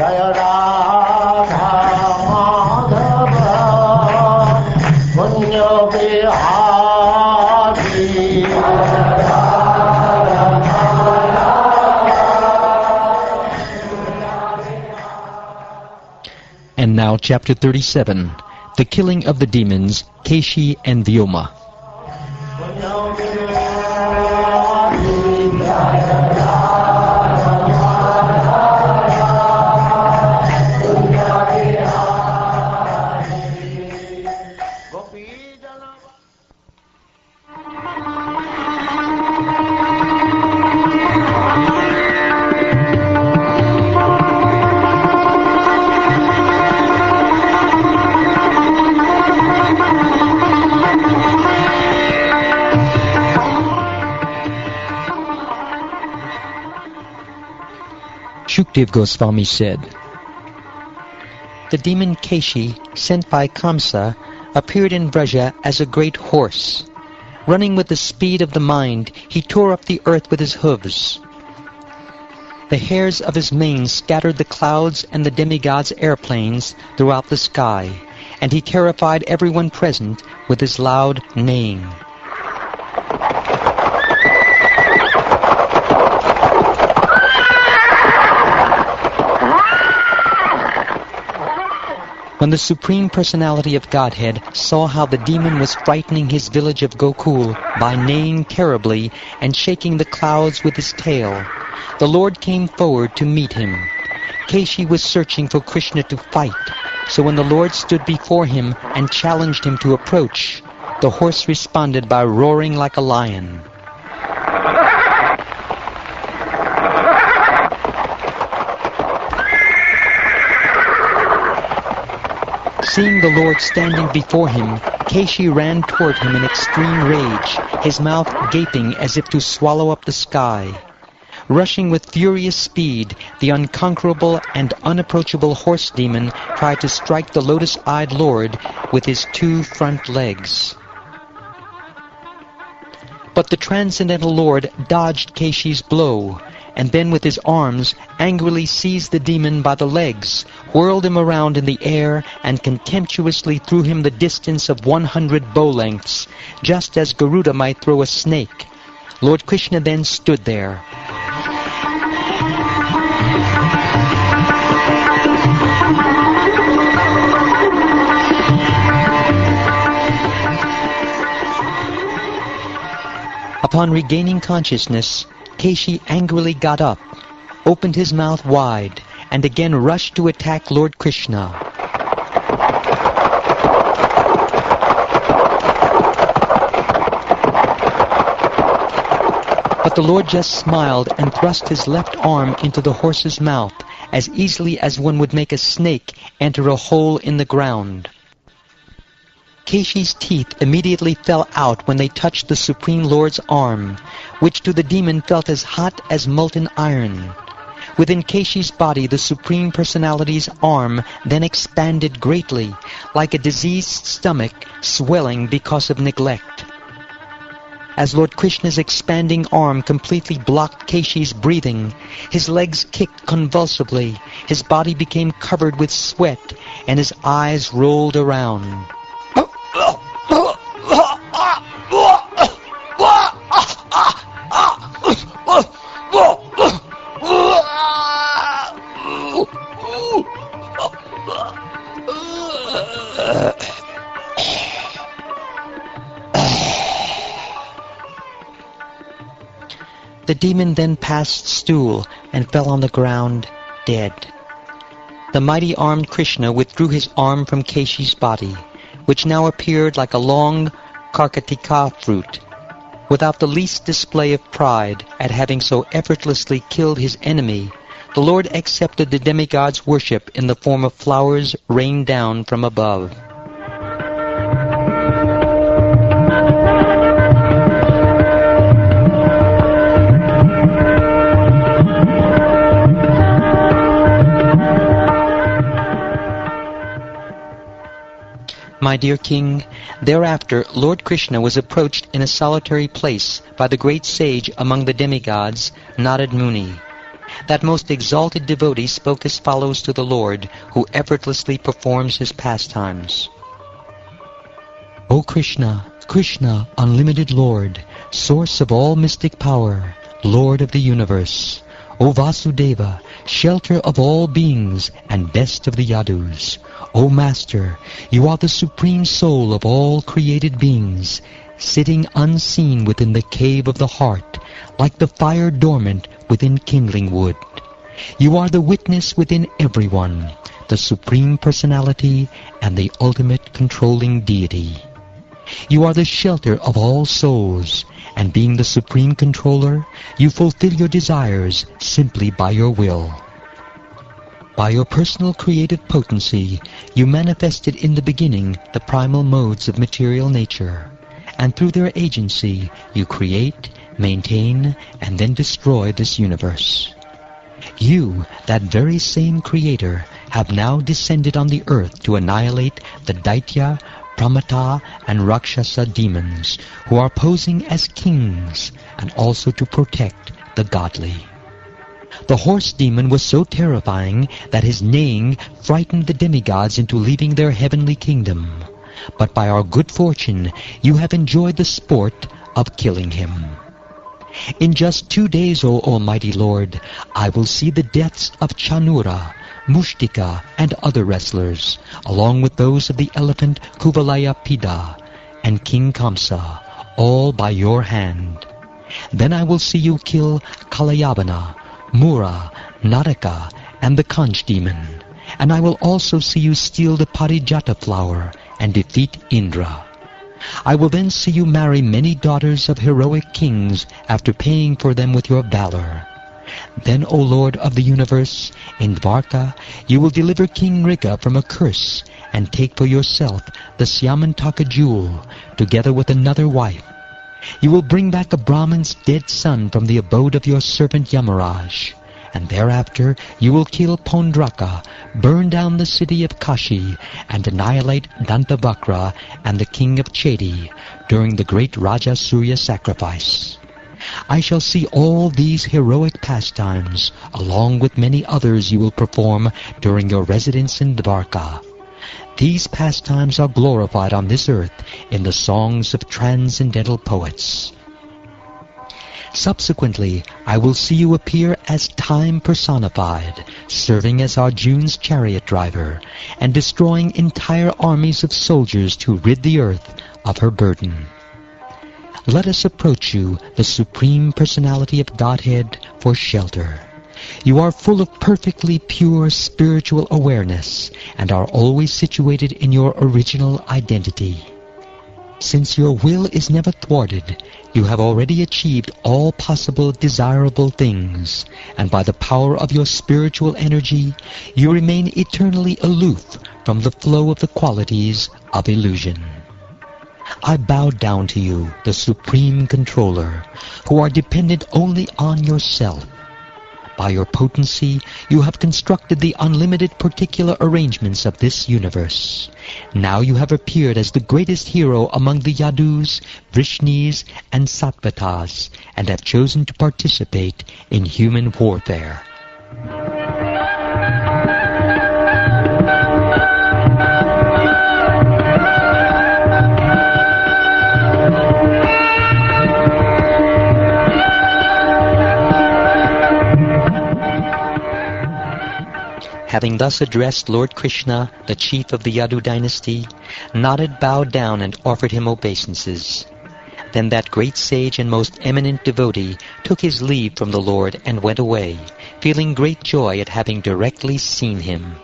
Jaya Radha Madhava Punya Bihari. And now chapter 37, the killing of the demons, Kesi and Vyoma. Shukdev Goswami said, the demon Kesi, sent by Kamsa, appeared in Vraja as a great horse. Running with the speed of the mind, he tore up the earth with his hooves. The hairs of his mane scattered the clouds and the demigods' airplanes throughout the sky, and he terrified everyone present with his loud neighing. When the Supreme Personality of Godhead saw how the demon was frightening his village of Gokul by neighing terribly and shaking the clouds with his tail, the Lord came forward to meet him. Kesi was searching for Krishna to fight, so when the Lord stood before him and challenged him to approach, the horse responded by roaring like a lion. Seeing the Lord standing before him, Kesi ran toward him in extreme rage, his mouth gaping as if to swallow up the sky. Rushing with furious speed, the unconquerable and unapproachable horse demon tried to strike the lotus-eyed Lord with his two front legs. But the transcendental Lord dodged Kesi's blow, and then with his arms angrily seized the demon by the legs, whirled him around in the air, and contemptuously threw him the distance of 100 bow lengths, just as Garuda might throw a snake. Lord Krishna then stood there. Upon regaining consciousness, Kesi angrily got up, opened his mouth wide, and again rushed to attack Lord Krishna. But the Lord just smiled and thrust his left arm into the horse's mouth as easily as one would make a snake enter a hole in the ground. Kesi's teeth immediately fell out when they touched the Supreme Lord's arm, which to the demon felt as hot as molten iron. Within Kesi's body, the Supreme Personality's arm then expanded greatly, like a diseased stomach swelling because of neglect. As Lord Krishna's expanding arm completely blocked Kesi's breathing, his legs kicked convulsively, his body became covered with sweat, and his eyes rolled around. The demon then passed stool and fell on the ground, dead. The mighty-armed Krishna withdrew his arm from Kesi's body, which now appeared like a long karkatika fruit. Without the least display of pride at having so effortlessly killed his enemy, the Lord accepted the demigod's worship in the form of flowers rained down from above. My dear king, thereafter Lord Krishna was approached in a solitary place by the great sage among the demigods, Narad Muni. That most exalted devotee spoke as follows to the Lord, who effortlessly performs his pastimes. O Krishna, Krishna, unlimited Lord, source of all mystic power, Lord of the universe, O Vasudeva, shelter of all beings and best of the Yadus, O Master, you are the supreme soul of all created beings, sitting unseen within the cave of the heart, like the fire dormant within kindling wood. You are the witness within everyone, the Supreme Personality and the ultimate controlling deity. You are the shelter of all souls, and being the Supreme Controller, you fulfill your desires simply by your will. By your personal creative potency, you manifested in the beginning the primal modes of material nature, and through their agency you create, maintain, and then destroy this universe. You, that very same Creator, have now descended on the earth to annihilate the Daitya, Pramata, and Rakshasa demons, who are posing as kings, and also to protect the godly. The horse demon was so terrifying that his neighing frightened the demigods into leaving their heavenly kingdom. But by our good fortune, you have enjoyed the sport of killing him. In just 2 days, O Almighty Lord, I will see the deaths of Chanura, Mushtika, and other wrestlers, along with those of the elephant Kuvalaya Pida and King Kamsa, all by your hand. Then I will see you kill Kalayavana, Mura, Naraka, and the Kanch demon, and I will also see you steal the Parijata flower and defeat Indra. I will then see you marry many daughters of heroic kings after paying for them with your valor. Then, O Lord of the universe, in Dvarka you will deliver King Rika from a curse and take for yourself the Syamantaka jewel, together with another wife. You will bring back a Brahman's dead son from the abode of your servant Yamaraj, and thereafter you will kill Pondraka, burn down the city of Kashi, and annihilate Dantavakra and the king of Chedi during the great Raja Surya sacrifice. I shall see all these heroic pastimes, along with many others you will perform during your residence in Dvarka. These pastimes are glorified on this earth in the songs of transcendental poets. Subsequently, I will see you appear as time personified, serving as Arjuna's chariot driver, and destroying entire armies of soldiers to rid the earth of her burden. Let us approach you, the Supreme Personality of Godhead, for shelter. You are full of perfectly pure spiritual awareness, and are always situated in your original identity. Since your will is never thwarted, you have already achieved all possible desirable things, and by the power of your spiritual energy, you remain eternally aloof from the flow of the qualities of illusion. I bow down to you, the Supreme Controller, who are dependent only on yourself. By your potency, you have constructed the unlimited particular arrangements of this universe. Now you have appeared as the greatest hero among the Yadus, Vrishnis, and Sattvatas, and have chosen to participate in human warfare. Having thus addressed Lord Krishna, the chief of the Yadu dynasty, Narad bowed down and offered him obeisances. Then that great sage and most eminent devotee took his leave from the Lord and went away, feeling great joy at having directly seen him.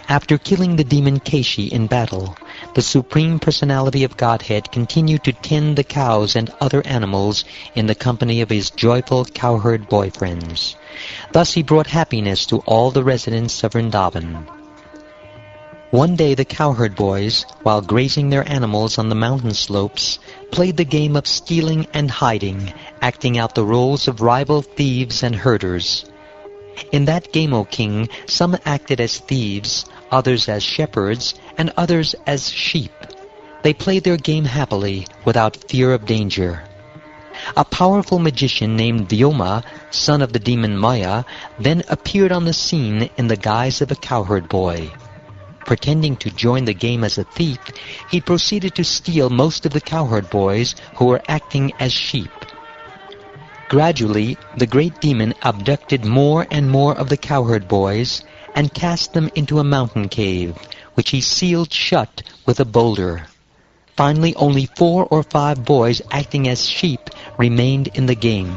After killing the demon Keshi in battle, the Supreme Personality of Godhead continued to tend the cows and other animals in the company of his joyful cowherd boyfriends. Thus he brought happiness to all the residents of Vrindavan. One day the cowherd boys, while grazing their animals on the mountain slopes, played the game of stealing and hiding, acting out the roles of rival thieves and herders. In that game, O king, some acted as thieves, others as shepherds, and others as sheep. They played their game happily, without fear of danger. A powerful magician named Vyoma son of the demon Maya, then appeared on the scene in the guise of a cowherd boy. Pretending to join the game as a thief, he proceeded to steal most of the cowherd boys who were acting as sheep. Gradually, the great demon abducted more and more of the cowherd boys and cast them into a mountain cave, which he sealed shut with a boulder. Finally, only 4 or 5 boys acting as sheep remained in the game.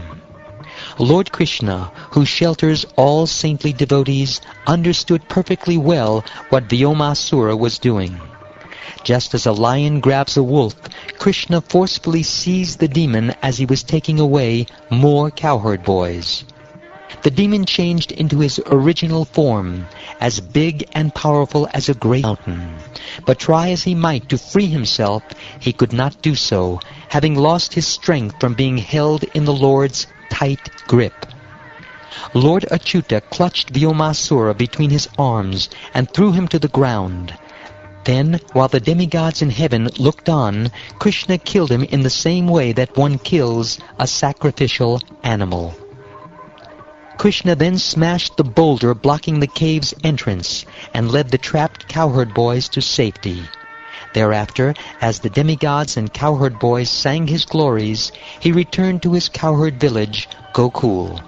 Lord Krishna, who shelters all saintly devotees, understood perfectly well what Vyomasura was doing. Just as a lion grabs a wolf, Krishna forcefully seized the demon as he was taking away more cowherd boys. The demon changed into his original form, as big and powerful as a great mountain. But try as he might to free himself, he could not do so, having lost his strength from being held in the Lord's tight grip. Lord Achyuta clutched Vyomasura between his arms and threw him to the ground. Then, while the demigods in heaven looked on, Krishna killed him in the same way that one kills a sacrificial animal. Krishna then smashed the boulder blocking the cave's entrance and led the trapped cowherd boys to safety. Thereafter, as the demigods and cowherd boys sang his glories, he returned to his cowherd village, Gokul.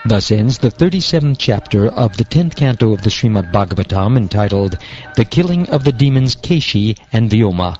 Thus ends the 37th chapter of the 10th canto of the Srimad Bhagavatam, entitled The Killing of the Demons Kesi and Vyoma.